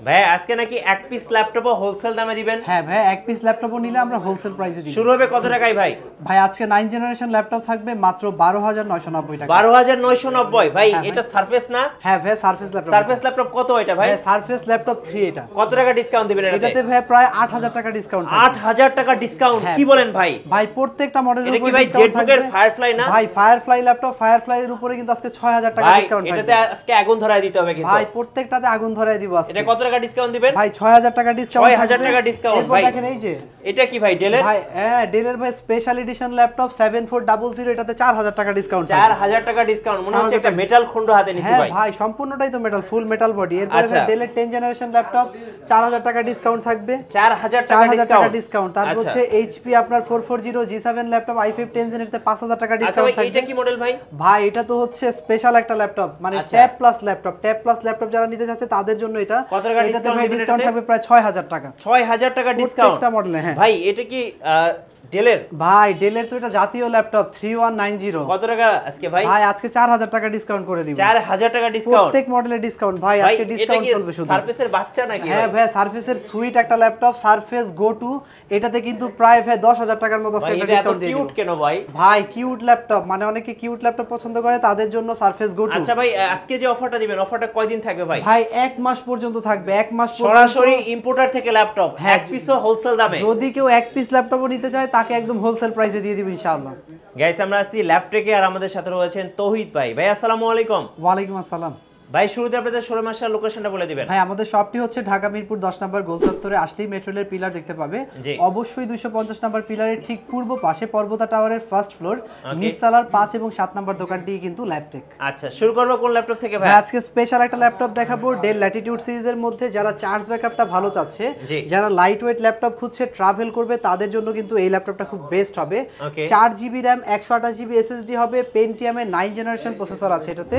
ভাই আজকে নাকি এক পিস ল্যাপটপও হোলসেল দামে দিবেন? হ্যাঁ ভাই, এক পিস ল্যাপটপও নিলে আমরা হোলসেল প্রাইসে দিই। শুরু হবে কত টাকায় ভাই? ভাই আজকে 9 জেনারেশন ল্যাপটপ থাকবে মাত্র 12990 টাকা। 12990 ভাই। এটা সারফেস না? হ্যাঁ ভাই, সারফেস ল্যাপটপ। সারফেস ল্যাপটপ কত এটা ভাই? সারফেস ল্যাপটপ 3 এটা। কত টাকা ডিসকাউন্ট দিবেন এটাতে? এটাতে ভাই প্রায় 8000 টাকা ডিসকাউন্ট থাকবে। 8000 টাকা ডিসকাউন্ট? কি বলেন ভাই? ভাই প্রত্যেকটা মডেলের উপরে ডিসকাউন্ট থাকবে। এটা কি ভাই জেটবুকের ফায়ারফ্লাই না? ভাই ফায়ারফ্লাই ল্যাপটপ, ফায়ারফ্লাই এর উপরে কিন্তু আজকে 6000 টাকা ডিসকাউন্ট থাকবে। এটাতে আজকে আগুন ধরায় দিতে হবে কিন্তু। ভাই প্রত্যেকটাতে আগুন ধরায় দিব আজকে। এটা কত টাকা ডিসকাউন্ট দিবেন? ভাই 6000 টাকা ডিসকাউন্ট। 6000 টাকা ডিসকাউন্ট ভাই। দেখেন এই যে এটা কি ভাই ডেলের? ভাই হ্যাঁ, ডেলের ভাই স্পেশাল এডিশন ল্যাপটপ 7400, এটাতে 4000 টাকা ডিসকাউন্ট। 4000 টাকা ডিসকাউন্ট। মনে হচ্ছে একটা মেটাল খন্ড হাতে নিছি ভাই। হ্যাঁ ভাই, সম্পূর্ণটাই তো মেটাল, ফুল মেটাল বডি। এরপরে ডেলের 10 জেনারেশন ল্যাপটপ 4000 টাকা ডিসকাউন্ট থাকবে। 4000 টাকা ডিসকাউন্ট। তারপর হচ্ছে এইচপি আপনার 440 G7 ল্যাপটপ i5 10 জেন, এতে 5000 টাকা ডিসকাউন্ট থাকবে। এটা কি মডেল ভাই? ভাই এটা তো হচ্ছে স্পেশাল একটা ল্যাপটপ, মানে tab plus laptop. Tab plus laptop যারা নিতে চাচ্ছে তাদের জন্য এটা। কত টাকা ডিসকাউন্ট থাকবে? প্রায় 6000 টাকা। 6000 টাকা ডিসকাউন্ট প্রত্যেকটা মডেলে। হ্যাঁ ভাই, এটা কি ডেলের? ভাই ডেলের তো এটা জাতীয় ল্যাপটপ 3190। কত টাকা আজকে ভাই? ভাই আজকে 4000 টাকা ডিসকাউন্ট করে দিব। 4000 টাকা ডিসকাউন্ট প্রত্যেক মডেলের ডিসকাউন্ট ভাই। আজকে ডিসকাউন্ট চলবে শুধু। সারফেসের বাচ্চা নাকি? হ্যাঁ ভাই, সারফেসের সুইট একটা ল্যাপটপ, সারফেস গো টু। এটাতে কিন্তু প্রায় ভাই 10000 টাকার মতো আজকে ডিসকাউন্ট দিয়ে দিব। কিউট কেন ভাই? ভাই কিউট ল্যাপটপ, মানে অনেকে কিউট ল্যাপটপ পছন্দ করে, তাদের জন্য সারফেস গো টু। আচ্ছা ভাই, আজকে যে অফারটা দিবেন, অফারটা কয়দিন থাকবে ভাই? ভাই 1 মাস পর্যন্ত থাকবে। 1 মাস পর্যন্ত সরাসরি ইম্পোর্টার থেকে ল্যাপটপ এক পিসও হোলসেল দামে। যদি কেউ এক পিস ল্যাপটপও নিতে চায় তাকে একদম হোলসেল প্রাইসে দিয়ে দিব ইনশাআল্লাহ। গাইস, আমরা আসছি ল্যাপটেকে, আর আমাদের সাথে রয়েছেন তৌহিদ ভাই। ভাই আসসালামু আলাইকুম। ওয়া আলাইকুম আসসালাম। ভাই শুরুতে আপনাদের শোরুম আসার লোকেশনটা বলে দিবেন। ভাই আমাদের শপটি হচ্ছে ঢাকা মিরপুর 10 নম্বর গোল চত্বরে আসলেই মেট্রো রেলের পিলার দেখতে পাবে। অবশ্যই 250 নম্বর পিলারের ঠিক পূর্ব পাশে পর্বতা টাওয়ারের ফার্স্ট ফ্লোর, নিচতলার 5 এবং 7 নম্বর দোকানটি কিন্তু ল্যাপটেক। আচ্ছা, শুরু করব কোন ল্যাপটপ থেকে ভাই? আজকে স্পেশাল একটা ল্যাপটপ দেখাবো ডেল ল্যাটিটিউড সিরিজের মধ্যে। যারা চার্জ ব্যাকআপটা ভালো চাচ্ছে, যারা লাইট ওয়েট ল্যাপটপ খুঁজছে, ট্রাভেল করবে, তাদের জন্য কিন্তু এই ল্যাপটপটা খুব বেস্ট হবে। 4GB RAM 128GB SSD হবে, পেন্টিয়ামের 9 জেনারেশন প্রসেসর আছে এটাতে।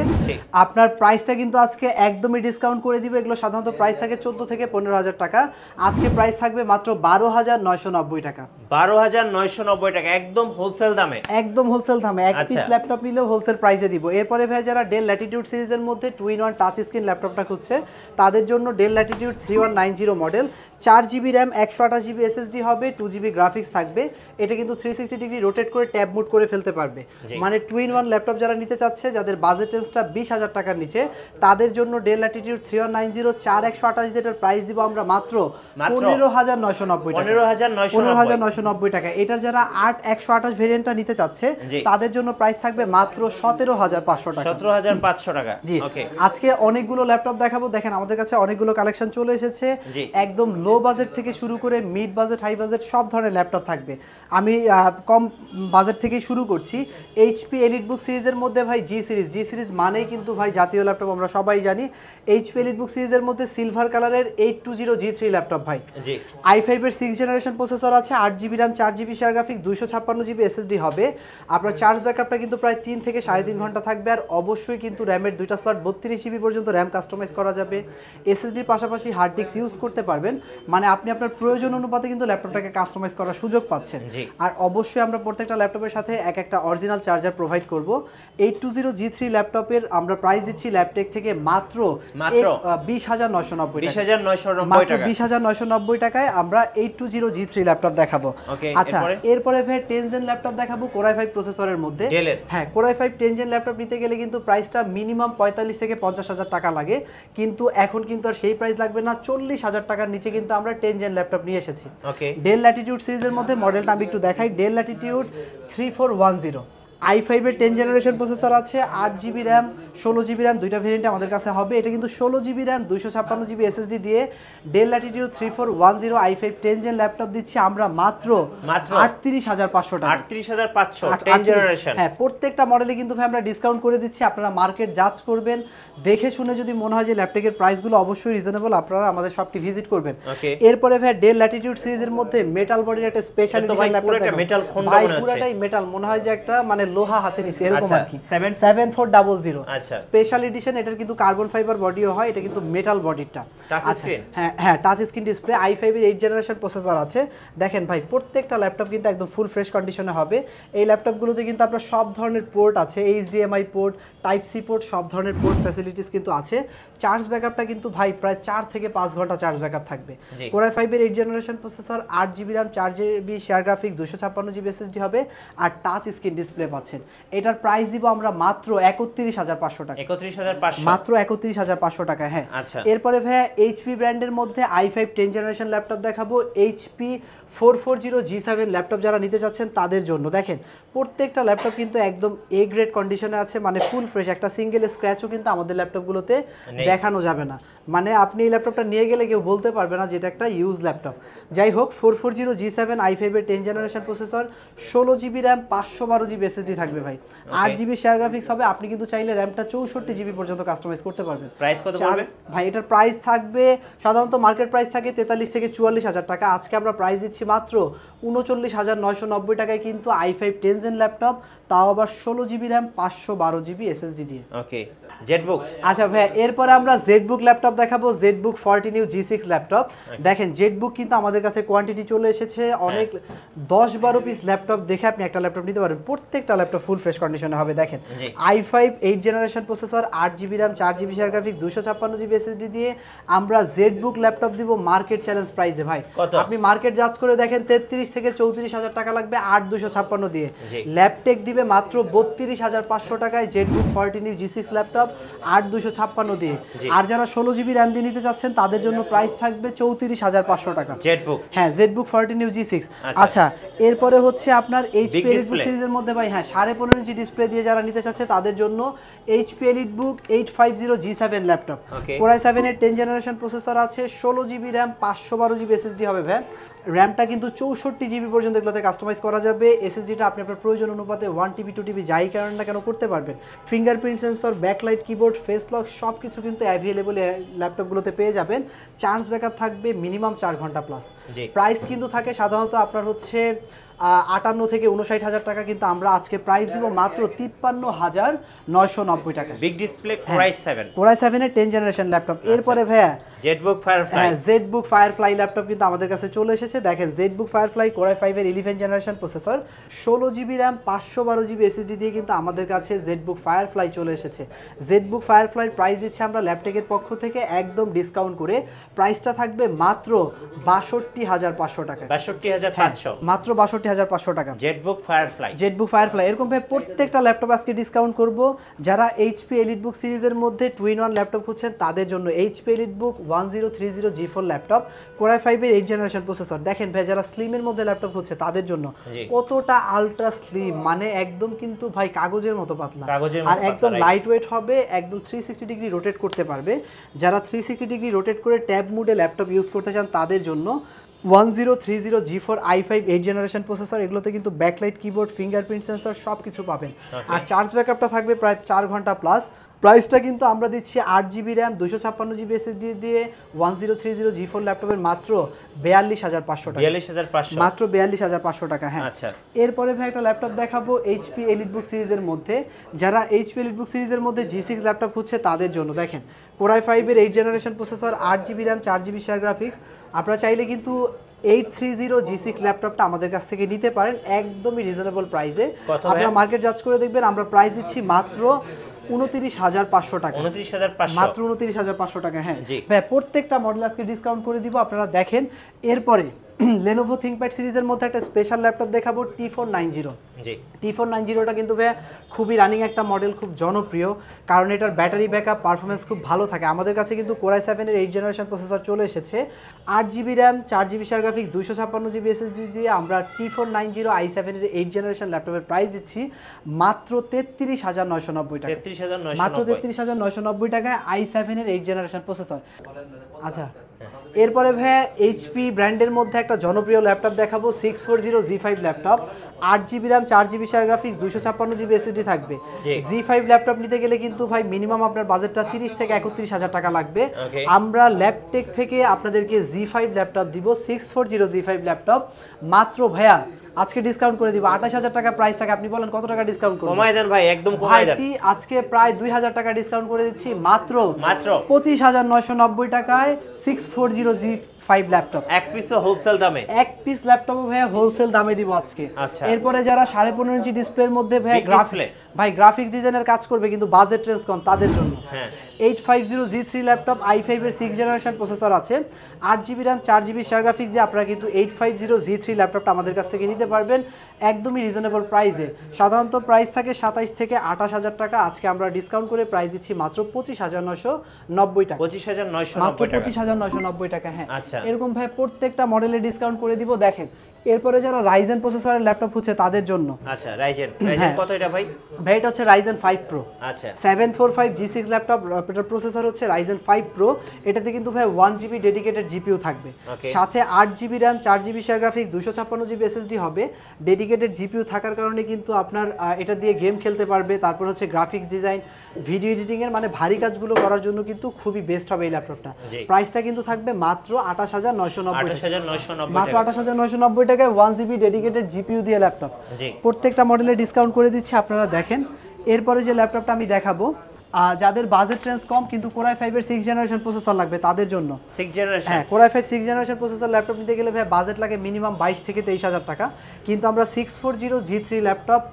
আপনার প্রাইসটা কিন্তু আজকে একদমই ডিসকাউন্ট করে দিবে। এগুলো সাধারণত প্রাইস থাকে 14 থেকে 15000 টাকা, আজকে প্রাইস থাকবে মাত্র 12990 টাকা। 12990 টাকা একদম হোলসেল দামে। একদম হোলসেল দামে, এক পিস ল্যাপটপ নিলেও হোলসেল প্রাইসে দিব। এরপরে ভাই যারা ডেল ল্যাটিটিউড সিরিজের মধ্যে 2-in-1 টাচ স্ক্রিন ল্যাপটপটা খুঁজছে, তাদের জন্য del Latitude 3190 model, 4GB RAM 128GB SSD হবে, 2GB গ্রাফিক্স থাকবে। এটা কিন্তু 360 ডিগ্রি রোটেট করে ট্যাব মুড করে ফেলতে পারবে। মানে 2-in-1 ল্যাপটপ যারা নিতে চাচ্ছে, যাদের বাজেট রেঞ্জটা 20000 টাকার নিচে, তাদের জন্য ডেল ল্যাটিটিউড 3190 4128 এটার প্রাইস দিব আমরা মাত্র 15990 টাকা। 15990 টাকা। এটার যারা 8128 ভেরিয়েন্টটা নিতে চাচ্ছে, তাদের জন্য প্রাইস থাকবে মাত্র 17500 টাকা। 17500 টাকা। জি, আজকে অনেকগুলো ল্যাপটপ দেখাবো। দেখেন আমাদের কাছে অনেকগুলো কালেকশন চলে এসেছে। একদম লো বাজেট থেকে শুরু করে মিড বাজেট, হাই বাজেট সব ধরনের ল্যাপটপ থাকবে। আমি কম বাজেট থেকে শুরু করছি। এইচপি এলিটবুক সিরিজের মধ্যে ভাই জি সিরিজ মানেই কিন্তু ভাই জাতীয় ল্যাপটপ, আমরা সবাই জানি। এইচপি এলিটবুক সিরিজের মধ্যে সিলভার কালারের 820 G3 ল্যাপটপ ভাই। i5 এর 6 জেনারেশন প্রসেসর আছে, 8GB RAM 4GB share graphics, 256GB SSD হবে। আপনার চার্জ ব্যাকআপটা কিন্তু প্রায় 3 থেকে 3.5 ঘন্টা থাকবে। আর অবশ্যই কিন্তু র্যামের 2টা স্লট 32GB পর্যন্ত র্যাম কাস্টমাইজ করা যাবে। এসএসডির পাশাপাশি হার্ড ডিস্ক ইউজ করতে পারবেন, মানে আপনি আপনার প্রয়োজন অনুপাতে কিন্তু ল্যাপটপটাকে কাস্টমাইজ করার সুযোগ পাচ্ছেন। আর অবশ্যই আমরা প্রত্যেকটা ল্যাপটপের সাথে একটা অরিজিনাল চার্জার প্রোভাইড করব। 820 G3 ল্যাপটপের আমরা প্রাইস দিচ্ছি ল্যাপটেক থেকে মাত্র 20990 টাকা। 20990 টাকায় আমরা 820 G3 ল্যাপটপ দেখাবো। আচ্ছা, এরপরে ভাই 10 জেন ল্যাপটপ দেখাবো Core i5 প্রসেসরের মধ্যে। হ্যাঁ, Core i5 10 জেন ল্যাপটপ নিতে গেলে কিন্তু প্রাইসটা মিনিমাম 45 থেকে 50000 টাকা লাগে, কিন্তু এখন কিন্তু আর সেই প্রাইস লাগবে না। 40000 টাকার নিচে কিন্তু আমরা 10 জেন ল্যাপটপ নিয়ে এসেছি। ডেল ল্যাটিটিউড সিরিজের মধ্যে মডেলটা আমি একটু দেখাই। ডেল ল্যাটিটিউড 3410 i5 এর 10 জেনারেশন প্রসেসর আছে, 8GB RAM 16GB RAM দুইটা ভেরিয়েন্ট আমাদের কাছে হবে। এটা কিন্তু 16GB RAM 256GB SSD দিয়ে Dell latitude 3410 i5 10 gen laptop দিচ্ছি আমরা মাত্র 38500 টাকা। 38500 10 জেনারেশন। হ্যাঁ, প্রত্যেকটা মডেলে কিন্তু ভাই আমরা ডিসকাউন্ট করে দিচ্ছি। আপনারা মার্কেট জাজ করবেন, দেখে শুনে যদি মনে হয় যে ল্যাপটপের প্রাইসগুলো অবশ্যই রিজনেবল, আপনারা আমাদের শপটি ভিজিট করবেন। এরপরে ভাই ডেল ল্যাটিটিউড সিরিজের মধ্যে মেটাল বডির একটা স্পেশাল এডিশন ল্যাপটপ। পুরোটা মেটাল খন্ড মনে হচ্ছে, পুরোটাই মেটাল মনে হয় যে একটা মানে লোহা হাতে নিছি এরকম আচ্ছা, আর কি 7400। আচ্ছা, স্পেশাল এডিশন, এটার কিন্তু কার্বন ফাইবার বডিও হয়, এটা কিন্তু মেটাল বডিটা। টাচ স্ক্রিন, হ্যাঁ টাচ স্ক্রিন ডিসপ্লে, i5 এর 8 জেনারেশন প্রসেসর আছে। দেখেন ভাই প্রত্যেকটা ল্যাপটপ কিন্তু একদম ফুল ফ্রেশ কন্ডিশনে হবে। এই ল্যাপটপগুলোতে কিন্তু আপনার সব ধরনের পোর্ট আছে, HDMI port, type C port, সব ধরনের পোর্ট ফ্যাসিলিটিস কিন্তু আছে। চার্জ ব্যাকআপটা কিন্তু ভাই প্রায় 4 থেকে 5 ঘন্টা চার্জ ব্যাকআপ থাকবে। Core i5 এর 8 generation processor, 8GB RAM, 4GB share graphics, 256GB SSD হবে আর টাচ স্ক্রিন ডিসপ্লে পাচ্ছেন। এটার প্রাইস দিব আমরা মাত্র 31500 টাকা। 31500, মাত্র 31500 টাকা। হ্যাঁ আচ্ছা, এরপরে ভাই HP ব্র্যান্ডের মধ্যে i5 10 জেনারেশন ল্যাপটপ দেখাবো। HP 440G7 ল্যাপটপ যারা নিতে চাচ্ছেন তাদের জন্য দেখেন প্রত্যেকটা ল্যাপটপ কিন্তু একদম A গ্রেড কন্ডিশনে আছে, মানে ফুল ফ্রেশ, একটা সিঙ্গেল স্ক্র্যাচও কিন্তু আমাদের ল্যাপটপগুলোতে দেখানো যাবে না। মানে আপনি এই ল্যাপটপটা নিয়ে গেলে কেউ বলতে পারবে না যেটা একটা ইউজ ল্যাপটপ। যাই হোক 440G7 i5 এর 10 generation processor, 16GB RAM, 512GB SSD থাকবে ভাই, 8GB শেয়ার গ্রাফিক্স হবে। আপনি কিন্তু চাইলে র্যামটা 64GB পর্যন্ত কাস্টমাইজ করতে পারবেন। প্রাইস কত পড়বে ভাই? এটার প্রাইস থাকবে সাধারণত মার্কেট প্রাইস থাকে 43 থেকে 44 হাজার টাকা, আজকে আমরা প্রাইস দিচ্ছি মাত্র 39,990 টাকায় কিন্তু i5 10 জেন ল্যাপটপ, তাও আবার 16GB RAM, 512GB SSD দিয়ে। ওকে, জেটবুক। আচ্ছা ভাই এরপরে আমরা জেটবুক ল্যাপটপ দেখাবো। Jetbook 40 G6 laptop. দেখেন জেটবুক কিন্তু আমাদের কাছে কোয়ান্টিটি চলে এসেছে অনেক, 10-12 পিস ল্যাপটপ দেখে আপনি একটা ল্যাপটপ নিতে পারেন। প্রত্যেকটা ল্যাপটপ ফুল ফ্রেশ কন্ডিশনে হবে। দেখেন i5 8 generation processor, 8GB RAM, 4GB share graphics, 256GB SSD দিয়ে আমরা জেটবুক ল্যাপটপ দিব মার্কেট চ্যালেঞ্জ প্রাইসে। ভাই আপনি মার্কেট জাজ করে দেখেন 33 থেকে 34 হাজার টাকা লাগবে 8256 দিয়ে। ল্যাপটেক দিবে মাত্র 32,500 টাকায় জেটবুক 40 G6 ল্যাপটপ 8256 দিয়ে। আর যারা 16GB RAM দিয়ে নিতে চাচ্ছেন তাদের জন্য প্রাইস থাকবে 34,500 টাকা জেটবুক। হ্যাঁ জেটবুক 40 G6। আচ্ছা এরপরে হচ্ছে আপনার HP EliteBook সিরিজের মধ্যে ভাই হ্যাঁ 15.5 ইঞ্চি ডিসপ্লে দিয়ে যারা নিতে চাচ্ছে তাদের জন্য HP EliteBook 850G7 laptop. Core i7 এর 10 জেনারেশন প্রসেসর আছে, 16GB RAM, 512GB SSD হবে ভাই। র্যামটা কিন্তু 64GB পর্যন্ত এগুলোতে কাস্টমাইজ করা যাবে। এসএসডিটা আপনি আপনার প্রয়োজন অনুপাতে 1TB 2TB যাই কারণ না কেন করতে পারবেন। Fingerprint sensor, backlight keyboard, face lock সব কিছু কিন্তু অ্যাভেলেবল ল্যাপটপগুলোতে পেয়ে যাবেন। চার্জ ব্যাকআপ থাকবে মিনিমাম 4 ঘন্টা প্লাস। প্রাইস কিন্তু থাকে সাধারণত আপনার হচ্ছে 58 থেকে 59,000 টাকা, কিন্তু আমরা আজকে প্রাইস দিব মাত্র 53,990 টাকা। Big display Core i7, Core i7 এর 10 জেনারেশন ল্যাপটপ। এরপরে ভাইয়া জেটবুক ফায়ারফ্লাই। হ্যাঁ জেটবুক ফায়ারফ্লাই ল্যাপটপ কিন্তু আমাদের কাছে চলে এসেছে। দেখেন জেটবুক ফায়ারফ্লাই Core i5 এর 11 generation processor, 16GB RAM, 512GB SSD দিয়ে কিন্তু আমাদের কাছে জেটবুক ফায়ারফ্লাই চলে এসেছে। জেটবুক ফায়ারফ্লাইয়ের প্রাইস দিচ্ছে আমরা ল্যাপটেকের পক্ষ থেকে একদম ডিসকাউন্ট করে, প্রাইসটা থাকবে মাত্র 62,500 টাকা। 62,500, মাত্র 62,500 টাকা জেটবুক ফায়ারফ্লাই। জেটবুক ফায়ারফ্লাই এরকম ভাবে প্রত্যেকটা ল্যাপটপ আজকে ডিসকাউন্ট করব। যারা HP EliteBook সিরিজের মধ্যে 2-in-1 ল্যাপটপ খুঁজছেন তাদের জন্য HP EliteBook 1030 G4 laptop, Core i5 এর 8 জেনারেশন প্রসেসর। দেখেন ভাই যারা স্লিমের মধ্যে ল্যাপটপ খুঁজছে তাদের জন্য কতটা আলট্রা স্লিম, মানে একদম কিন্তু ভাই কাগজের মতো পাতলা, আর একদম লাইট ওয়েট হবে, একদম 360 ডিগ্রি রোটেট করতে পারবে। যারা 360 ডিগ্রি রোটেট করে ট্যাব মোডে ল্যাপটপ ইউজ করতে চান তাদের জন্য 1030 G4 i5 8 জেনারেশন প্রসেসর। এগুলোতে কিন্তু ব্যাকলাইট কিবোর্ড, ফিঙ্গারপ্রিন্ট সেন্সর সব কিছু পাবেন। আর চার্জ ব্যাকআপটা থাকবে প্রায় 4 ঘন্টা প্লাস। প্রাইসটা কিন্তু আমরা দিচ্ছি 8GB RAM, 256GB SSD দিয়ে 1030 G4 ল্যাপটপের মাত্র 42,500 টাকা। 42,500, মাত্র 42,500 টাকা। হ্যাঁ আচ্ছা এরপরে ভাই একটা ল্যাপটপ দেখাবো HP EliteBook সিরিজের মধ্যে। যারা HP EliteBook সিরিজের মধ্যে G6 ল্যাপটপ খুঁজছে তাদের জন্য দেখেন Core i5 এর 8 generation processor, 8GB RAM, 4GB share graphics. আপনারা চাইলে কিন্তু 830 G6 ল্যাপটপটা আমাদের কাছ থেকে নিতে পারেন একদমই রিজনেবল প্রাইসে। আপনারা মার্কেট জাজ করে দেখবেন, আমরা প্রাইস দিচ্ছি মাত্র 29,500 টাকা। 29,500, মাত্র 29,500 টাকা। হ্যাঁ ভাই প্রত্যেকটা মডেল আজকে ডিসকাউন্ট করে দিব, আপনারা দেখেন। এরপরে Lenovo ThinkPad সিরিজের মধ্যে একটা স্পেশাল ল্যাপটপ দেখাবো T490। T490টা কিন্তু ভাই খুবই রানিং একটা মডেল, খুব জনপ্রিয়, কারণ এটার ব্যাটারি ব্যাকআপ পারফরমেন্স খুব ভালো থাকে। আমাদের কাছে কিন্তু Core i7 এর 8 জেনারেশন প্রসেসর চলে এসেছে, 8GB RAM, 4GB share graphics, 256GB SSD দিয়ে আমরা T490 i7 এর 8 জেনারেশন ল্যাপটপের প্রাইস দিচ্ছি মাত্র 33,990 টাকা। 33,990, মাত্র 33,990 টাকায় i7 এর 8 জেনারেশন প্রসেসর। আচ্ছা এরপরে ভাই HP ব্র্যান্ডের মধ্যে একটা জনপ্রিয় ল্যাপটপ দেখাবো 640 G5 laptop, 8GB RAM, 4GB share graphics, 256GB SSD থাকবে। G5 ল্যাপটপ নিতে গেলে কিন্তু ভাই মিনিমাম আপনার বাজেটটা 30 থেকে 31,000 টাকা লাগবে। আমরা ল্যাপটেক থেকে আপনাদেরকে G5 ল্যাপটপ দিব 640 G5 ল্যাপটপ মাত্র ভাইয়া আজকে ডিসকাউন্ট করে দিব 28000 টাকা প্রাইস থাকে, আপনি বলেন কত টাকা ডিসকাউন্ট করব? কমাই দেন ভাই, একদম কমাই দেন। আজকে প্রায় 2000 টাকা ডিসকাউন্ট করে দিচ্ছি মাত্র 25990 টাকায় 640G5 ল্যাপটপ, এক পিসও হোলসেল দামে, এক পিস ল্যাপটপও ভাইয়া হোলসেল দামে দিব আজকে। আচ্ছা, এরপরে যারা 15.5 ইঞ্চি ডিসপ্লের মধ্যে ভাইয়া গ্রাফিক্স ডিজাইনের কাজ করবে কিন্তু বাজেট রেঞ্জ কম, তাদের জন্য 850G3 ল্যাপটপ i5 এর 6th জেনারেশন প্রসেসর আছে, 8GB RAM 4GB share graphics দিয়ে আপনারা কিন্তু 850G3 ল্যাপটপটা আমাদের কাছ থেকে নিতে পারবেন একদমই রিজনেবল প্রাইসে। সাধারণত প্রাইস থাকে 27 থেকে 28000 টাকা, আজকে আমরা ডিসকাউন্ট করে প্রাইস দিচ্ছি মাত্র 25990 টাকা। 25990 টাকা, হ্যাঁ। আচ্ছা, এরকম ভাই প্রত্যেকটা মডেলে ডিসকাউন্ট করে দিব। দেখেন এরপরে যারা রাইজেন প্রসেসরের ল্যাপটপ হচ্ছে তাদের জন্য, আচ্ছা রাইজেন কত এটা ভাই? ভাই এটা হচ্ছে রাইজেন 5 প্রো, আচ্ছা 745G6 ল্যাপটপ, এটার প্রসেসর হচ্ছে রাইজেন 5 প্রো। এটাতে কিন্তু ভাই 1GB ডেডিকেটেড জিপিইউ থাকবে, সাথে 8GB RAM 4GB share graphics 256GB SSD হবে। ডেডিকেটেড জিপিইউ থাকার কারণে কিন্তু আপনার এটা দিয়ে গেম খেলতে পারবে, তারপর হচ্ছে গ্রাফিক্স ডিজাইন, ভিডিও এডিটিং এর মানে ভারী কাজগুলো করার জন্য কিন্তু খুবই বেস্ট হবে এই ল্যাপটপটা। প্রাইসটা কিন্তু থাকবে মাত্র 28990 মাত্র 28990 টাকায় 1GB ডেডিকেটেড জিপিইউ দিয়ে ল্যাপটপ। প্রত্যেকটা মডেলে ডিসকাউন্ট করে দিচ্ছি, আপনারা দেখেন। এরপরে যে ল্যাপটপটা আমি দেখাবো যাদের বাজেট রেঞ্জ কম কিন্তু Core i5 এর 6th জেনারেশন প্রসেসর লাগবে তাদের জন্য, 6th জেনারেশন, হ্যাঁ Core i5 6th generation processor laptop নিতে গেলে ভাই বাজেট লাগে মিনিমাম 22 থেকে 23000 টাকা, কিন্তু আমরা 640G3 laptop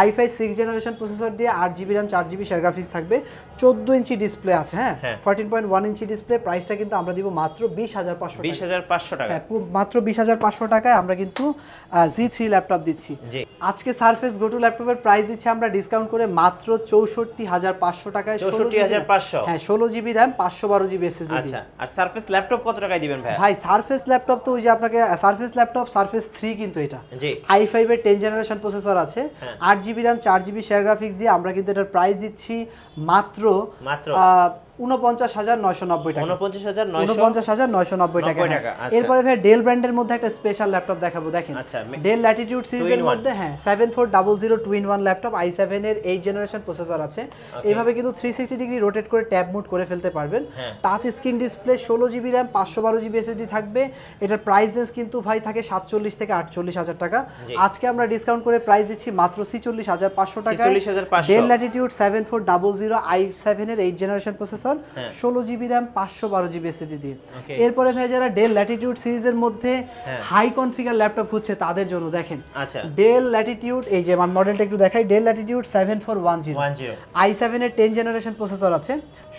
i5 6th generation processor দিয়ে 8GB RAM 4GB share graphics থাকবে, 14 ইঞ্চি ডিসপ্লে আছে, হ্যাঁ 14.1 ইঞ্চি ডিসপ্লে। প্রাইসটা কিন্তু আমরা দিব মাত্র 20500 টাকা, হ্যাঁ মাত্র 20500 টাকায় আমরা কিন্তু G3 ল্যাপটপ দিচ্ছি। আজকে সারফেস গো টু ল্যাপটপের প্রাইস দিচ্ছি আমরা ডিসকাউন্ট করে মাত্র 64500 টাকায়, 64500, হ্যাঁ 16GB RAM 512GB SSD। আচ্ছা, আর সারফেস ল্যাপটপ কত টাকায় দিবেন ভাই? ভাই সারফেস ল্যাপটপ তো ওই যে আপনাকে সারফেস ল্যাপটপ সারফেস 3 কিন্তু এটা i5 এর 10 জেনারেশন প্রসেসর আছে, 8GB RAM 4GB share graphics দিয়ে আমরা কিন্তু এটার প্রাইস দিচ্ছি মাত্র 49990 টাকা, 49990 টাকা। এরপরে ভাই ডেল ব্র্যান্ডের মধ্যে একটা স্পেশাল ল্যাপটপ দেখাবো, দেখেন ডেল ল্যাটিটিউড সিরিজের মধ্যে, হ্যাঁ 7400 2-in-1 ল্যাপটপ, i7 এর 8th জেনারেশন প্রসেসর আছে। এইভাবে কিন্তু 360 ডিগ্রি রোটেট করে ট্যাব মোড করে ফেলতে পারবেন, touch screen display, 16GB RAM 512GB SSD থাকবে। এটার প্রাইস রেঞ্জ কিন্তু ভাই থাকে 47 থেকে 48000 টাকা, আজকে আমরা ডিসকাউন্ট করে প্রাইস দিচ্ছি মাত্র 46500 টাকা। ডেল ল্যাটিটিউড 7400 i7 এর 8th generation processor, 16GB RAM 512GB SSD দিয়ে। এরপরে ভাই যারা ডেল ল্যাটিটিউড সিরিজের মধ্যে হাই কনফিগার ল্যাপটপ হচ্ছে তাদের জন্য দেখেন ডেল ল্যাটিটিউড, এই যে মডেলটা একটু দেখাই, ডেল ল্যাটিটিউড 7410 i7 এর 10 জেনারেশন প্রসেসর আছে,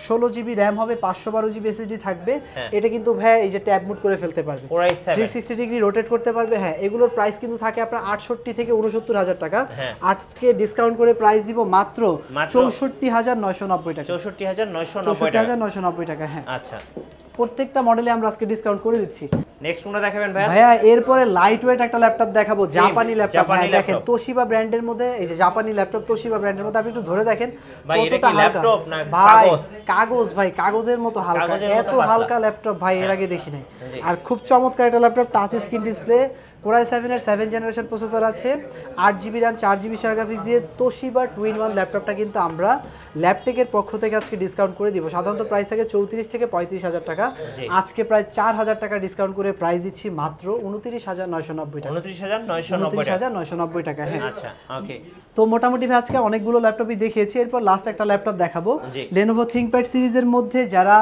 16GB RAM হবে, 512GB SSD থাকবে। এটা কিন্তু ভাই এই যে ট্যাব মোড করে ফেলতে পারবে, 360 ডিগ্রি রোটেট করতে পারবে, হ্যাঁ। এগুলোর প্রাইস কিন্তু থাকে আপনার 68 থেকে 69000 টাকা, আজকে ডিসকাউন্ট করে প্রাইস দিব মাত্র 64990 টাকা, 64990 টাকা, হ্যাঁ। আচ্ছা, প্রত্যেকটা মডেলে আমরা আজকে ডিসকাউন্ট করে দিচ্ছি। নেক্সট কোনটা দেখাবেন ভাই? ভাইয়া এরপরে লাইট ওয়েট একটা ল্যাপটপ দেখাবো, জাপানি ল্যাপটপ। দেখেন তোশিবা ব্র্যান্ডের মধ্যে, এই যে জাপানি ল্যাপটপ তোশিবা ব্র্যান্ডের মধ্যে, আপনি একটু ধরে দেখেন ভাই এটা কি ল্যাপটপ না কাগজ? কাগজ ভাই, কাগজের মতো হালকা, এত হালকা ল্যাপটপ ভাই এর আগে দেখি নাই। আর খুব চমৎকার একটা laptop, touch screen display, Core i7 এর 7th জেনারেশন প্রসেসর আছে, 8GB RAM 4GB share graphics দিয়ে তোশিবা 2-in-1 ল্যাপটপটা কিন্তু আমরা ল্যাপটেকের পক্ষ থেকে আজকে ডিসকাউন্ট করে দিব। সাধারণত প্রাইস থাকে 34 থেকে 35000 টাকা, আজকে প্রায় 4000 টাকা ডিসকাউন্ট করে প্রাইস দিচ্ছি মাত্র 29990 টাকা, 29990 টাকা, হ্যাঁ। আচ্ছা, ওকে। তো মোটামুটি আজকে অনেকগুলো ল্যাপটপই দেখিয়েছি, এরপর লাস্ট একটা ল্যাপটপ দেখাবো Lenovo ThinkPad সিরিজের মধ্যে। যারা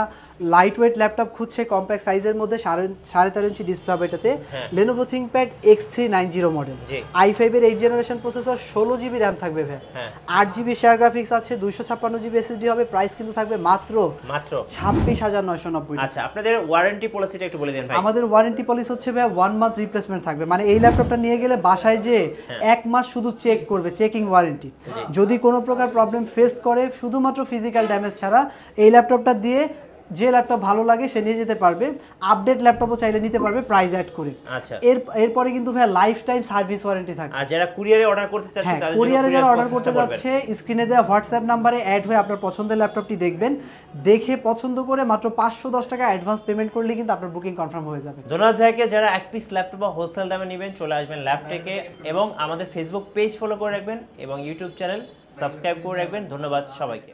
লাইট ওয়েট ল্যাপটপ খুঁজছে কম্প্যাক্ট সাইজের মধ্যে, 13.5 ইঞ্চি ডিসপ্লে হবে এটাতে, Lenovo ThinkPad X390 model, i5 এর 8th generation processor, 16GB RAM থাকবে ভাই, 8GB শেয়ার গ্রাফিক্স আছে, 256GB SSD হবে। প্রাইস কিন্তু থাকবে মাত্র 26990 টাকা। আচ্ছা, আপনাদের ওয়ারেন্টি পলিসিটা একটু বলে দেন ভাই। আমাদের ওয়ারেন্টি পলিসি হচ্ছে ভাই 1 মান্থ রিপ্লেসমেন্ট থাকবে, মানে এই ল্যাপটপটা নিয়ে গেলে বাসায় যে 1 মাস শুধু চেক করবে, চেকিং ওয়ারেন্টি। যদি কোনো প্রকার প্রবলেম ফেস করে, শুধুমাত্র ফিজিক্যাল ড্যামেজ ছাড়া এই ল্যাপটপটা দিয়ে যে ল্যাপটপ ভালো লাগে সে নিয়ে যেতে পারবে, আপডেট ল্যাপটপও চাইলে নিতে পারবে প্রাইস অ্যাড করে। আচ্ছা, এরপরে কিন্তু ভাই লাইফ টাইম সার্ভিস ওয়ারেন্টি থাকবে। আর যারা কুরিয়ারে অর্ডার করতে চাচ্ছে তাদের জন্য, কুরিয়ারে যারা অর্ডার করতে যাচ্ছে স্ক্রিনে দেওয়া হোয়াটসঅ্যাপ নম্বরে অ্যাড হয়ে আপনার পছন্দের ল্যাপটপটি দেখবেন, দেখে পছন্দ করে মাত্র 510 টাকা অ্যাডভান্স পেমেন্ট করলে কিন্তু আপনার বুকিং কনফার্ম হয়ে যাবে। ধন্যবাদ ভাইকে। যারা এক পিস ল্যাপটপ বা হোলসেল দামে নেবেন চলে আসবেন ল্যাপটেকে, এবং আমাদের ফেসবুক পেজ ফলো করে রাখবেন এবং ইউটিউব চ্যানেল সাবস্ক্রাইব করে রাখবেন। ধন্যবাদ সবাইকে।